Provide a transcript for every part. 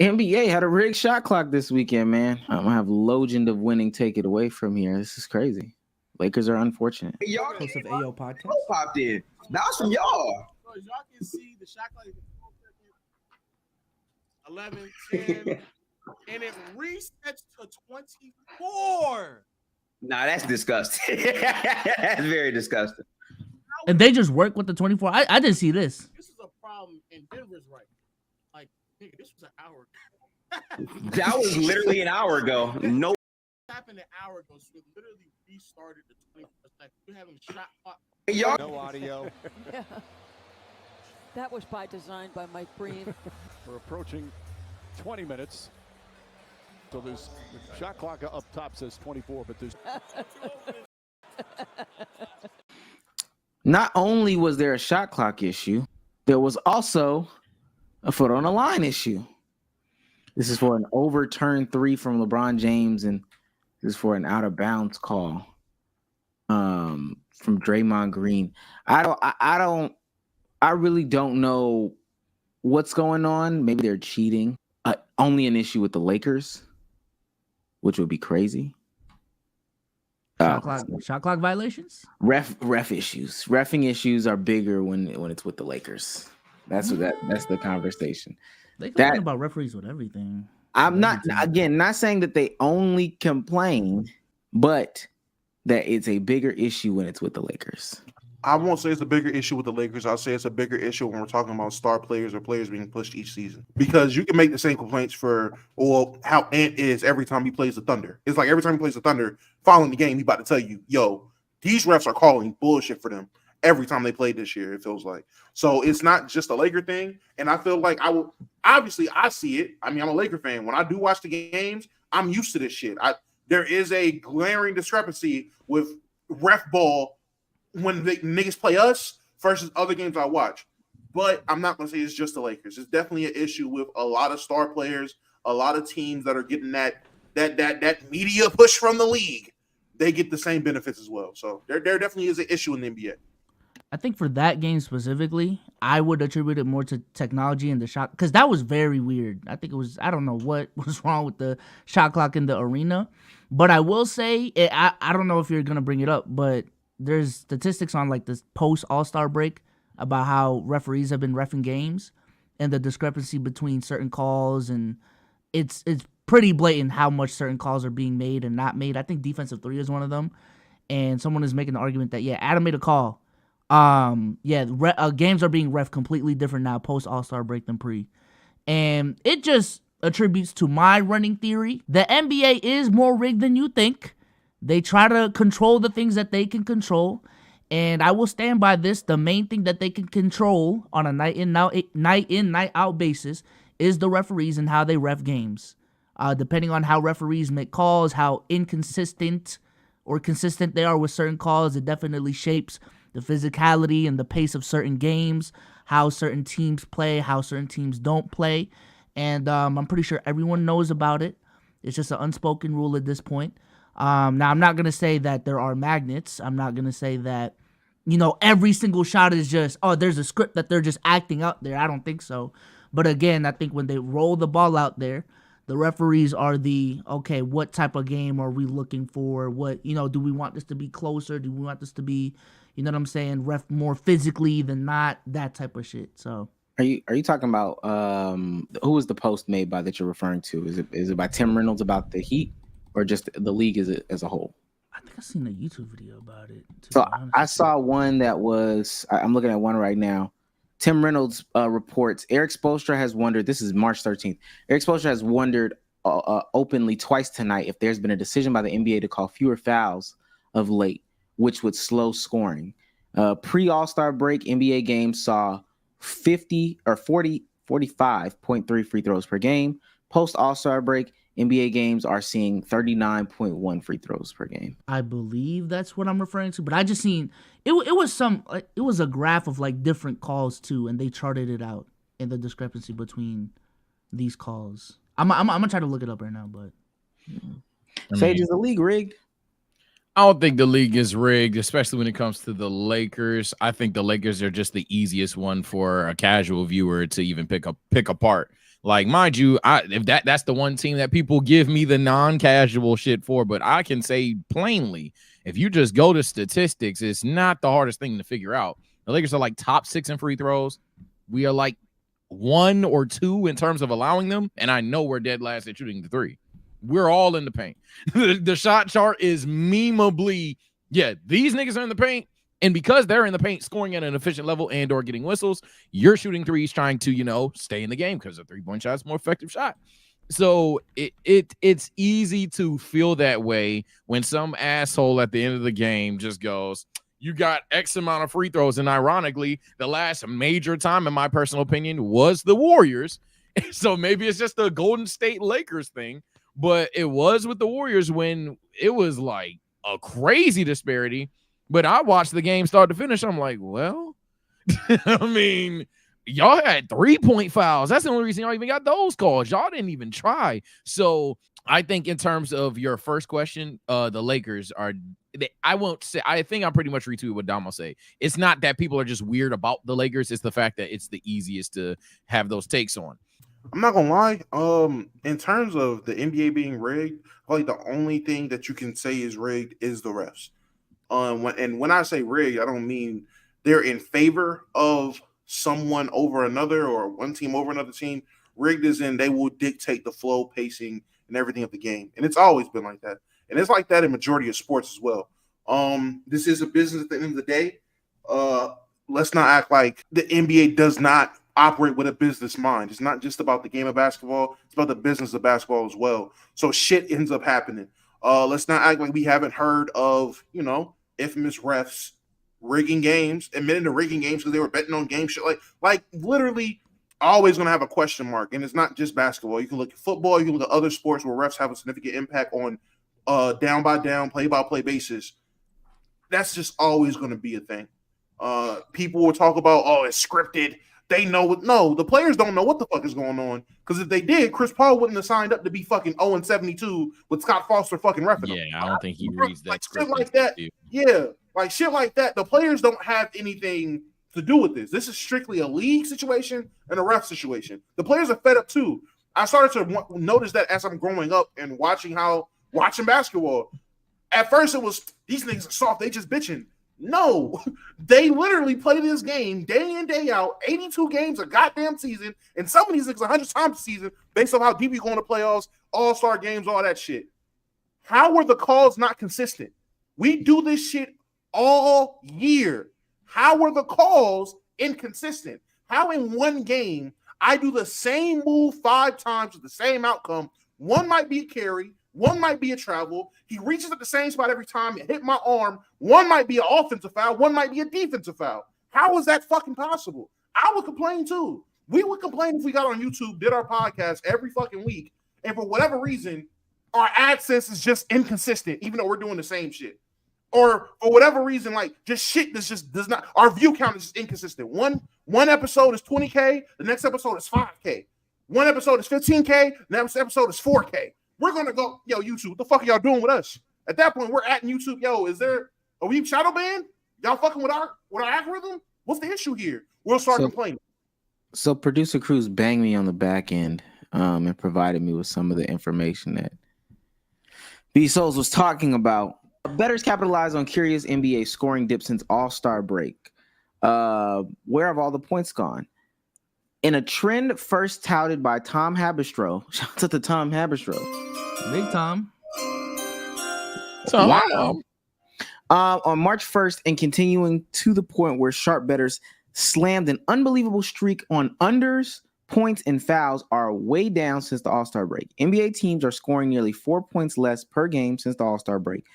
NBA had a rigged shot clock this weekend, man. I'm gonna have Legend of Winning take it away from here. This is crazy. Lakers are unfortunate. Y'all Host of came AO up, podcast. popped in. That was from y'all. So as y'all can see, the shot clock is 11, 10, and it resets to 24. Nah, that's disgusting. That's very disgusting. And they just work with the 24. I didn't see this. This is a problem, and Denver's right. Like, nigga, this was an hour ago. That was literally an hour ago. No. Happened an hour ago, so it literally restarted the 20%. You're having shot clock. Y'all. No audio. Yeah. That was by design by Mike Breen. We're approaching 20 minutes. So there's the shot clock up top says 24, but there's Not only was there a shot clock issue, there was also a foot on the line issue. This is for an overturned 3 from LeBron James, and this is for an out of bounds call from Draymond Green. I really don't know what's going on. Maybe they're cheating. Only an issue with the Lakers, which would be crazy. Shot clock violations? Ref issues. Reffing issues are bigger when it's with the Lakers. That's the conversation. They complain about referees with everything. I'm not saying that they only complain, but that it's a bigger issue when it's with the Lakers. I won't say it's a bigger issue with the Lakers. I'll say it's a bigger issue when we're talking about star players or players being pushed each season. Because you can make the same complaints for how Ant is every time he plays the Thunder. It's like every time he plays the Thunder, following the game, he about to tell you, yo, these refs are calling bullshit for them every time they played this year, it feels like. So it's not just a Laker thing. And I feel like I see it. I mean, I'm a Laker fan. When I do watch the games, I'm used to this shit. There is a glaring discrepancy with ref ball when the niggas play us versus other games I watch. But I'm not going to say it's just the Lakers. It's definitely an issue with a lot of star players, a lot of teams that are getting that media push from the league. They get the same benefits as well. So there definitely is an issue in the NBA. I think for that game specifically, I would attribute it more to technology and the shot, because that was very weird. I think it was, I don't know what was wrong with the shot clock in the arena. But I will say, I don't know if you're going to bring it up, but there's statistics on like this post All-Star break about how referees have been reffing games and the discrepancy between certain calls, and it's pretty blatant how much certain calls are being made and not made. I think defensive 3 is one of them, and someone is making the argument that Adam made a call. Games are being ref completely different now post All-Star break than pre, and it just attributes to my running theory. The NBA is more rigged than you think. They try to control the things that they can control, and I will stand by this. The main thing that they can control on a night in, night out basis is the referees and how they ref games. Depending on how referees make calls, how inconsistent or consistent they are with certain calls, it definitely shapes the physicality and the pace of certain games, how certain teams play, how certain teams don't play. And I'm pretty sure everyone knows about it. It's just an unspoken rule at this point. Now, I'm not going to say that there are magnets. I'm not going to say that, every single shot is just, there's a script that they're just acting out there. I don't think so. But again, I think when they roll the ball out there, the referees are okay, what type of game are we looking for? What, do we want this to be closer? Do we want this to be, you know what I'm saying, ref more physically than not? That type of shit. So. Are you talking about who was the post made by that you're referring to? Is it by Tim Reynolds about the Heat? Or just the league as a whole? I think I've seen a YouTube video about it. So I saw one that was, I'm looking at one right now. Tim Reynolds reports, Eric Spoelstra has wondered, this is March 13th, Eric Spoelstra has wondered openly twice tonight if there's been a decision by the NBA to call fewer fouls of late, which would slow scoring. Pre-All-Star break, NBA games saw 45.3 free throws per game. Post-All-Star break, NBA games are seeing 39.1 free throws per game. I believe that's what I'm referring to, but I just seen it was a graph of like different calls too, and they charted it out in the discrepancy between these calls. I'm gonna try to look it up right now, but Sage, is the league rigged? I don't think the league is rigged, especially when it comes to the Lakers. I think the Lakers are just the easiest one for a casual viewer to even pick apart. Like, mind you, if that's the one team that people give me the non-casual shit for, but I can say plainly, if you just go to statistics, it's not the hardest thing to figure out. The Lakers are like top 6 in free throws. We are like 1 or 2 in terms of allowing them, and I know we're dead last at shooting the 3. We're all in the paint. The shot chart is memeably, these niggas are in the paint, and because they're in the paint scoring at an efficient level and or getting whistles, you're shooting threes trying to, stay in the game because a 3-point shot is a more effective shot. So it's easy to feel that way when some asshole at the end of the game just goes, you got X amount of free throws. And ironically, the last major time, in my personal opinion, was the Warriors. So maybe it's just the Golden State Lakers thing, but it was with the Warriors when it was like a crazy disparity. But I watched the game start to finish. I'm like, well, I mean, y'all had 3-point fouls. That's the only reason y'all even got those calls. Y'all didn't even try. So I think in terms of your first question, the Lakers are, I won't say, I think I'm pretty much retweet what Dom will say. It's not that people are just weird about the Lakers. It's the fact that it's the easiest to have those takes on. I'm not gonna lie. In terms of the NBA being rigged, like the only thing that you can say is rigged is the refs. When I say rigged, I don't mean they're in favor of someone over another or one team over another team. Rigged is in they will dictate the flow, pacing, and everything of the game, and it's always been like that. And it's like that in majority of sports as well. This is a business at the end of the day. Let's not act like the NBA does not operate with a business mind. It's not just about the game of basketball. It's about the business of basketball as well. So shit ends up happening. Let's not act like we haven't heard of, infamous refs rigging games, admitting to rigging games because they were betting on game shit. Like literally always going to have a question mark. And it's not just basketball. You can look at football. You can look at other sports where refs have a significant impact on down by down, play by play basis. That's just always going to be a thing. People will talk about, it's scripted. They know what? No, the players don't know what the fuck is going on. Because if they did, Chris Paul wouldn't have signed up to be fucking 0-72 with Scott Foster fucking reffing him. Yeah, I don't think he reads that script. Shit like that. Yeah, like shit like that. The players don't have anything to do with this. This is strictly a league situation and a ref situation. The players are fed up too. I started to notice that as I'm growing up and watching basketball. At first, it was these niggas are soft. They just bitching. No, they literally play this game day in, day out, 82 games a goddamn season, and some of these niggas 100 times a season based on how deep you go in the playoffs, all-star games, all that shit. How were the calls not consistent? We do this shit all year. How were the calls inconsistent? How in one game I do the same move 5 times with the same outcome? One might be a carry, one might be a travel. He reaches at the same spot every time. It hit my arm. One might be an offensive foul. One might be a defensive foul. How is that fucking possible? I would complain too. We would complain if we got on YouTube, did our podcast every fucking week, and for whatever reason, our AdSense is just inconsistent, even though we're doing the same shit. Or for whatever reason, like just shit that just does not, our view count is just inconsistent. One episode is 20K, the next episode is 5K. One episode is 15K, the next episode is 4K. We're gonna go, YouTube, what the fuck are y'all doing with us? At that point, we're at YouTube, are we shadow banned? Y'all fucking with our algorithm? What's the issue here? We'll start complaining. So producer Cruz banged me on the back end and provided me with some of the information that B Souls was talking about. Bettors capitalized on curious NBA scoring dip since All-Star break. Where have all the points gone? In a trend first touted by Tom Haberstroh, shout out to Tom Haberstroh. Big Tom. Wow. On March 1st and continuing to the point where sharp bettors slammed an unbelievable streak on unders, points, and fouls are way down since the All-Star break. NBA teams are scoring nearly 4 points less per game since the All-Star break,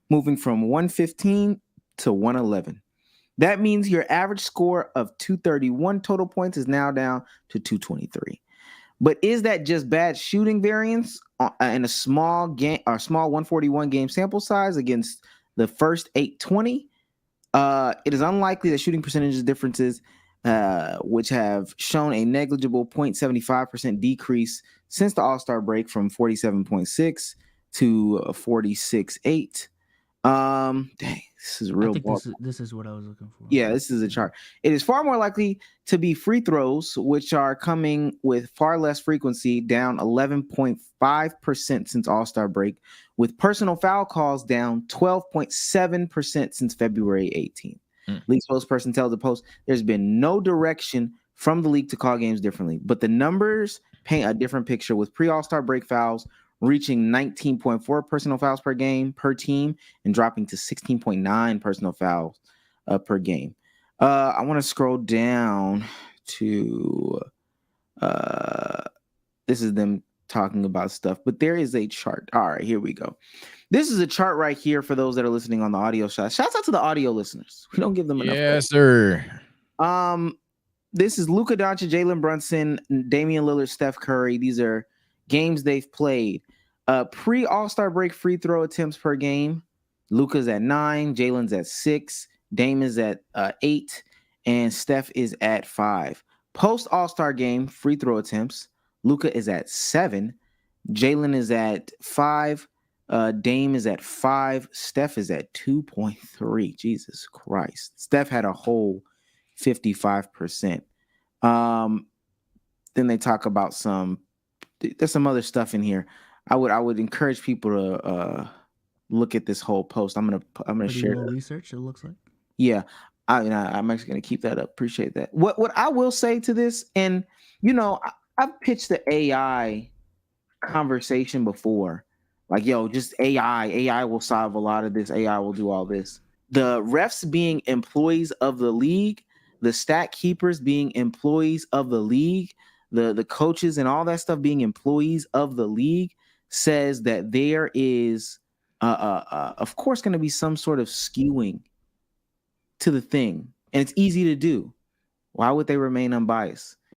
moving from 115 to 111. That means your average score of 231 total points is now down to 223. But is that just bad shooting variance in a small game or small 141 game sample size against the first 820? It is unlikely that shooting percentage differences, which have shown a negligible 0.75% decrease since the All-Star break from 47.6 to 46.8. Dang, this is I real. think this is what I was looking for. Yeah, this is a chart. It is far more likely to be free throws, which are coming with far less frequency, down 11.5% since All-Star break, with personal foul calls down 12.7% since February 18th. League spokesperson tells the Post there's been no direction from the league to call games differently, but the numbers paint a different picture, with pre-All-Star break fouls reaching 19.4 personal fouls per game per team and dropping to 16.9 personal fouls per game. I want to scroll down to this is them talking about stuff, but there is a chart. All right, here we go. This is a chart right here for those that are listening on the audio shot. Shouts out to the audio listeners. We don't give them enough. Yes, sir. This is Luka Doncic, Jalen Brunson, Damian Lillard, Steph Curry. These are games they've played. Pre-All-Star break free throw attempts per game. Luka's at 9, Jalen's at 6, Dame is at 8, and Steph is at 5. Post-All-Star game free throw attempts. Luka is at 7, Jalen is at 5, Dame is at 5, Steph is at 2.3. Jesus Christ. Steph had a whole 55%. Then they talk about there's some other stuff in here. I would encourage people to look at this whole post. I'm gonna share research. It looks like. Yeah, I'm actually gonna keep that up. Appreciate that. What I will say to this, and I've pitched the AI conversation before, like, yo, just AI will solve a lot of this. AI will do all this. The refs being employees of the league, the stat keepers being employees of the league, the coaches and all that stuff being employees of the league, says that there is, of course, going to be some sort of skewing to the thing. And it's easy to do. Why would they remain unbiased?